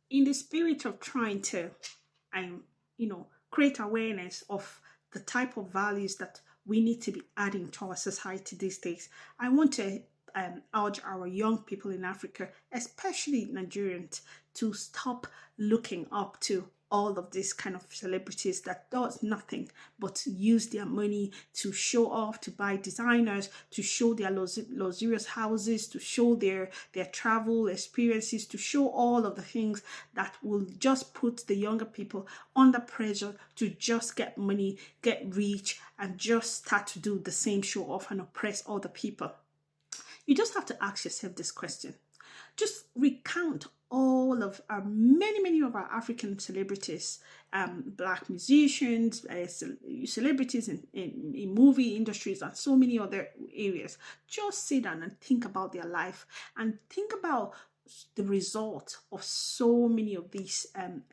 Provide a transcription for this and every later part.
in the spirit of trying to, create awareness of the type of values that we need to be adding to our society these days, I want to urge our young people in Africa, especially Nigerians, to stop looking up to all of these kind of celebrities that does nothing but to use their money to show off, to buy designers, to show their luxurious houses, to show their travel experiences, to show all of the things that will just put the younger people under pressure to just get money, get rich, and just start to do the same show off and oppress other people. You just have to ask yourself this question. Just recount all of our many of our African celebrities, black musicians, celebrities in movie industries and so many other areas. Just sit down and think about their life and think about the result of so many of these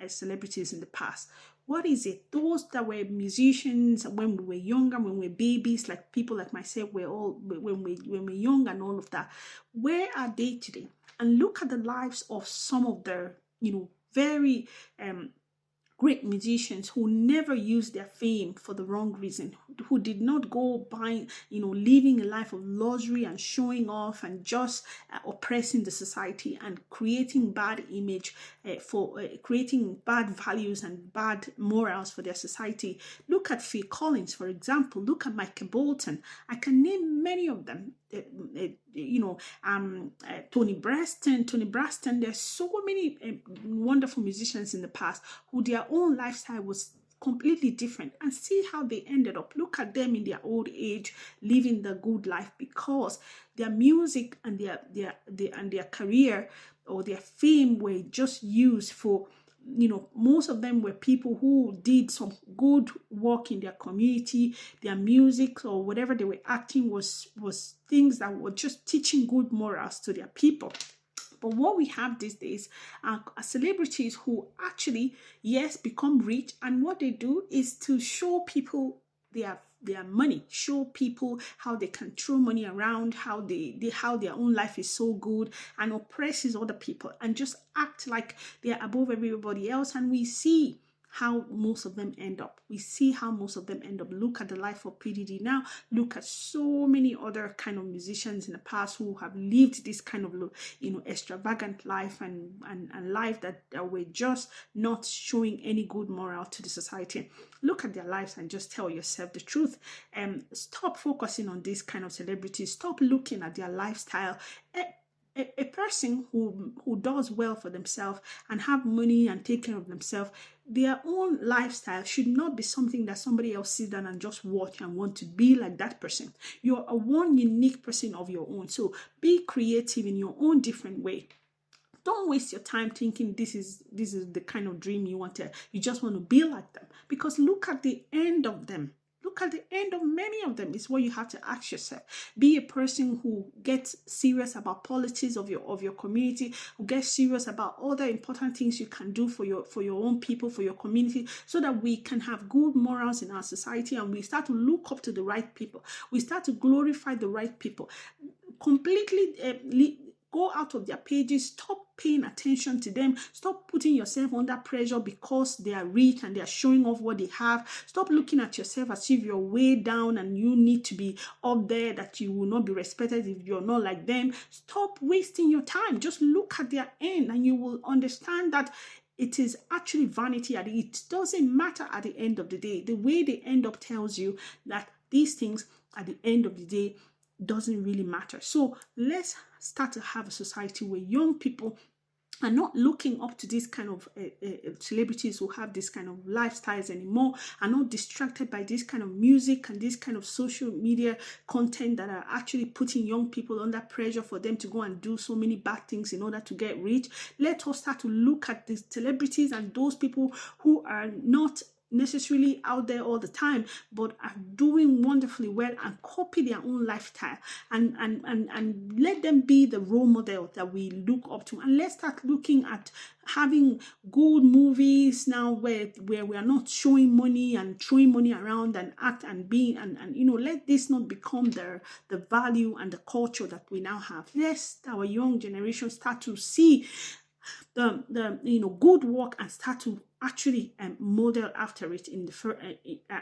celebrities in the past. What is it? Those that were musicians when we were younger, when we were babies, like people like myself, we're all when we're young and all of that. Where are they today? And look at the lives of some of the very great musicians who never used their fame for the wrong reason, who did not go buying, living a life of luxury and showing off and just oppressing the society and creating bad image for creating bad values and bad morals for their society. Look at Phil Collins, for example. Look at Michael Bolton. I can name many of them. Tony Braxton. There's so many wonderful musicians in the past who their own lifestyle was completely different, and see how they ended up. Look at them in their old age living the good life because their music and their career or their fame were just used for, most of them were people who did some good work in their community. Their music or whatever they were acting was things that were just teaching good morals to their people. But what we have these days are celebrities who actually, yes, become rich, and what they do is to show people their money, show people how they can throw money around, how how their own life is so good, and oppresses other people, and just act like they're above everybody else. And we see how most of them end up. Look at the life of PDD now. Look at so many other kind of musicians in the past who have lived this kind of, extravagant life and life that were just not showing any good moral to the society. Look at their lives and just tell yourself the truth. Stop focusing on this kind of celebrities. Stop looking at their lifestyle. A person who does well for themselves and have money and take care of themselves, their own lifestyle should not be something that somebody else sit down and just watch and want to be like that person. You're a one unique person of your own. So be creative in your own different way. Don't waste your time thinking this is the kind of dream you just want to be like them, because look at the end of them. Look at the end of many of them is what you have to ask yourself. Be a person who gets serious about politics of your community, who gets serious about other important things you can do for your own people, for your community, so that we can have good morals in our society and we start to look up to the right people. We start to glorify the right people. Completely go out of their pages. Stop paying attention to them. Stop putting yourself under pressure because they are rich and they are showing off what they have. Stop looking at yourself as if you're way down and you need to be up there, that you will not be respected if you're not like them. Stop wasting your time. Just look at their end and you will understand that it is actually vanity. It doesn't matter at the end of the day. The way they end up tells you that these things at the end of the day doesn't really matter. So let's start to have a society where young people are not looking up to these kind of celebrities who have this kind of lifestyles anymore, are not distracted by this kind of music and this kind of social media content that are actually putting young people under pressure for them to go and do so many bad things in order to get rich. Let us start to look at the celebrities and those people who are not necessarily out there all the time, but are doing wonderfully well, and copy their own lifestyle and let them be the role model that we look up to. And let's start looking at having good movies now where we are not showing money and throwing money around and act and being and let this not become the value and the culture that we now have. Let our young generation start to see the good work and start to actually model after it in the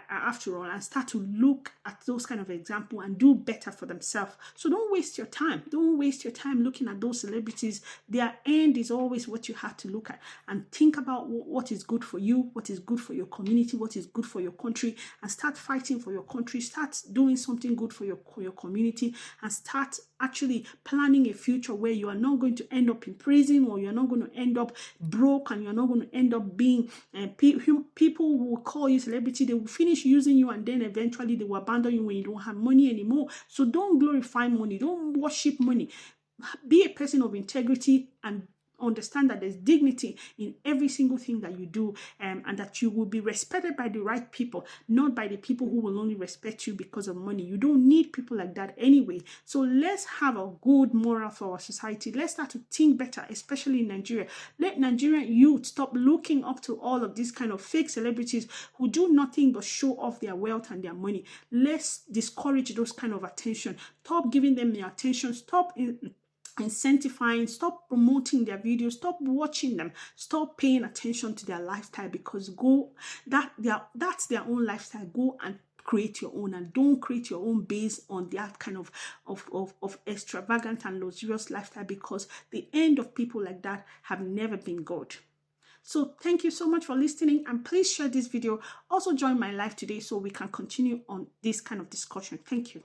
after all, and start to look at those kind of example and do better for themselves. So don't waste your time. Don't waste your time looking at those celebrities. Their end is always what you have to look at, and think about what is good for you, what is good for your community, what is good for your country, and start fighting for your country. Start doing something good for your community, and start actually planning a future where you are not going to end up in prison, or you're not going to end up broke, and you're not going to end up being people who will call you celebrity. They will finish using you, and then eventually they will abandon you when you don't have money anymore. So don't glorify money, don't worship money. Be a person of integrity and understand that there's dignity in every single thing that you do, and that you will be respected by the right people, not by the people who will only respect you because of money. You don't need people like that anyway. So let's have a good moral for our society. Let's start to think better, especially in Nigeria. Let Nigerian youth stop looking up to all of these kind of fake celebrities who do nothing but show off their wealth and their money. Let's discourage those kind of attention. Stop giving them the attention. Stop incentivizing, stop promoting their videos, stop watching them, stop paying attention to their lifestyle, because that's their own lifestyle. Go and create your own, and don't create your own based on that kind of extravagant and luxurious lifestyle, because the end of people like that have never been good. So thank you so much for listening, and please share this video. Also join my live today so we can continue on this kind of discussion. Thank you.